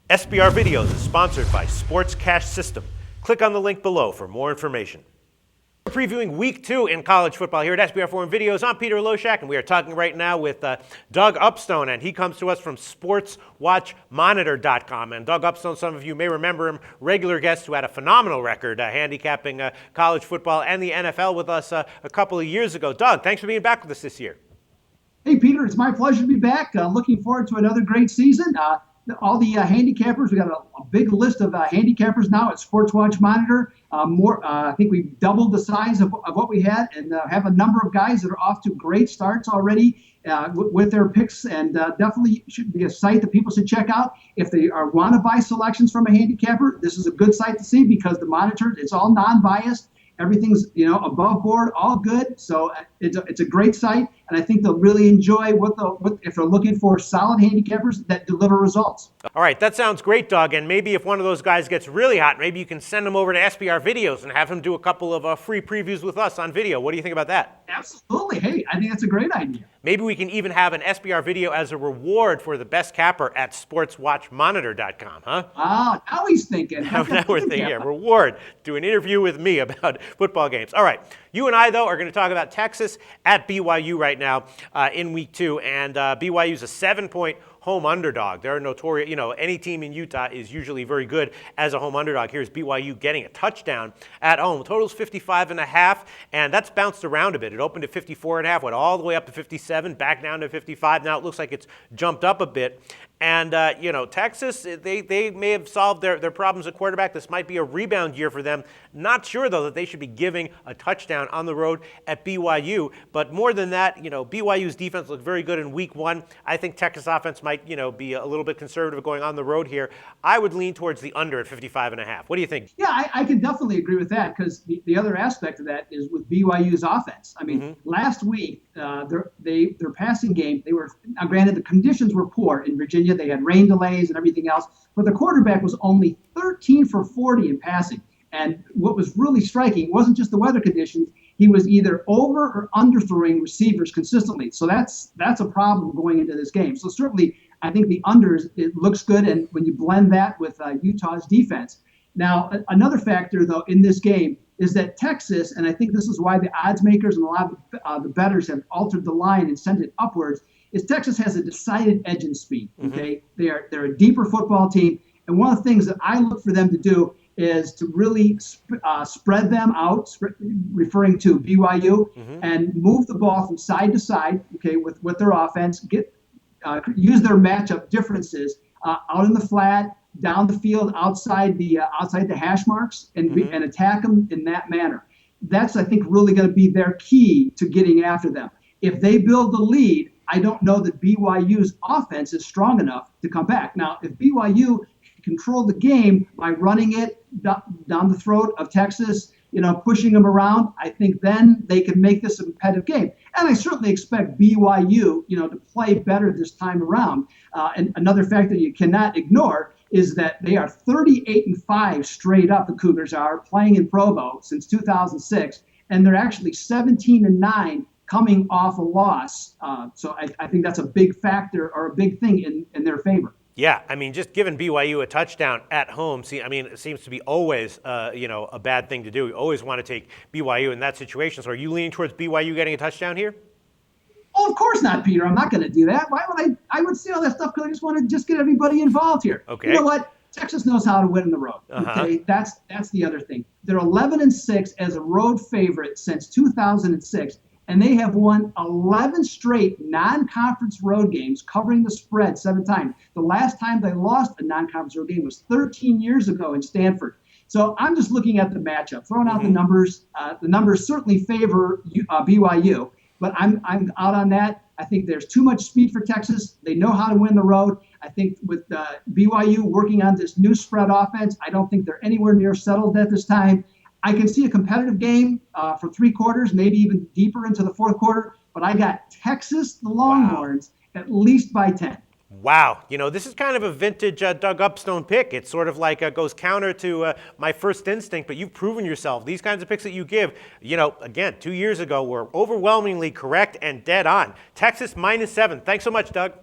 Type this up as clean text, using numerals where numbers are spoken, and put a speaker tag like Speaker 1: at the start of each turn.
Speaker 1: SBR Videos is sponsored by Sports Cash System. Click on the link below for more information. We're previewing Week 2 in college football here at SBR Forum Videos. I'm Peter Loshak, and we are talking right now with Doug Upstone, and he comes to us from SportsWatchMonitor.com. And Doug Upstone, some of you may remember him, regular guest who had a phenomenal record handicapping college football and the NFL with us a couple of years ago. Doug, thanks for being back with us this year.
Speaker 2: Hey, Peter, it's my pleasure to be back. Looking forward to another great season. All the handicappers, we got a big list of handicappers now at Sports Watch Monitor. I think we've doubled the size of what we had, and have a number of guys that are off to great starts already with their picks, and definitely should be a site that people should check out. If they want to buy selections from a handicapper, this is a good site to see because the monitor, it's all non-biased. Everything's, above board, all good. So it's a great site, and I think they'll really enjoy if they're looking for solid handicappers that deliver results.
Speaker 1: All right, that sounds great, Doug. And maybe if one of those guys gets really hot, maybe you can send them over to SBR Videos and have him do a couple of free previews with us on video. What do you think about that?
Speaker 2: Absolutely. Hey, I think that's a great idea.
Speaker 1: Maybe we can even have an SBR video as a reward for the best capper at SportsWatchMonitor.com, huh?
Speaker 2: Ah, now he's thinking.
Speaker 1: Now we're thinking, reward. Do an interview with me about football games. All right. You and I, though, are going to talk about Texas at BYU right now in Week 2. And BYU's a 7-point home underdog. They're notorious, any team in Utah is usually very good as a home underdog. Here's BYU getting a touchdown at home. Total's 55.5, and that's bounced around a bit. It opened at 54.5, went all the way up to 57, back down to 55. Now it looks like it's jumped up a bit. And, Texas, they may have solved their problems at quarterback. This might be a rebound year for them. Not sure, though, that they should be giving a touchdown on the road at BYU. But more than that, BYU's defense looked very good in Week 1. I think Texas offense might, be a little bit conservative going on the road here. I would lean towards the under at 55.5. What do you think?
Speaker 2: Yeah, I can definitely agree with that because the other aspect of that is with BYU's offense. I mean, last week, their passing game, now granted the conditions were poor in Virginia. They had rain delays and everything else, but the quarterback was only 13 for 40 in passing. And what was really striking wasn't just the weather conditions. He was either over or underthrowing receivers consistently. So that's a problem going into this game. So certainly, I think the unders, it looks good. And when you blend that with Utah's defense. Now, another factor, though, in this game is that Texas, and I think this is why the odds makers and a lot of the bettors have altered the line and sent it upwards, is Texas has a decided edge in speed. Okay, they're a deeper football team, and one of the things that I look for them to do is to really spread them out, referring to BYU, and move the ball from side to side. Okay, with their offense, use their matchup differences out in the flat, down the field, outside the hash marks, and attack them in that manner. That's, I think, really going to be their key to getting after them. If they build the lead, I don't know that BYU's offense is strong enough to come back. Now, if BYU control the game by running it down the throat of Texas, pushing them around, I think then they can make this a competitive game. And I certainly expect BYU, to play better this time around. And another factor you cannot ignore is that they are 38-5 straight up. The Cougars are playing in Provo since 2006, and they're actually 17-9 coming off a loss. So I think that's a big factor or a big thing in their favor.
Speaker 1: Yeah, I mean, just giving BYU a touchdown at home, it seems to be always, a bad thing to do. You always want to take BYU in that situation. So are you leaning towards BYU getting a touchdown here?
Speaker 2: Oh, of course not, Peter. I'm not going to do that. Why would I would say all that stuff because I just want to get everybody involved here.
Speaker 1: Okay.
Speaker 2: You know what? Texas knows how to win on the road. Okay, that's the other thing. They're 11-6 as a road favorite since 2006. And they have won 11 straight non-conference road games, covering the spread 7 times. The last time they lost a non-conference road game was 13 years ago in Stanford. So I'm just looking at the matchup, throwing out the numbers. The numbers certainly favor BYU, but I'm out on that. I think there's too much speed for Texas. They know how to win the road. I think with BYU working on this new spread offense, I don't think they're anywhere near settled at this time. I can see a competitive game for 3 quarters, maybe even deeper into the 4th quarter, but I got Texas, the Longhorns, at least by 10.
Speaker 1: Wow. This is kind of a vintage Doug Upstone pick. It's sort of like goes counter to my first instinct, but you've proven yourself. These kinds of picks that you give, again, 2 years ago were overwhelmingly correct and dead on. Texas -7. Thanks so much, Doug.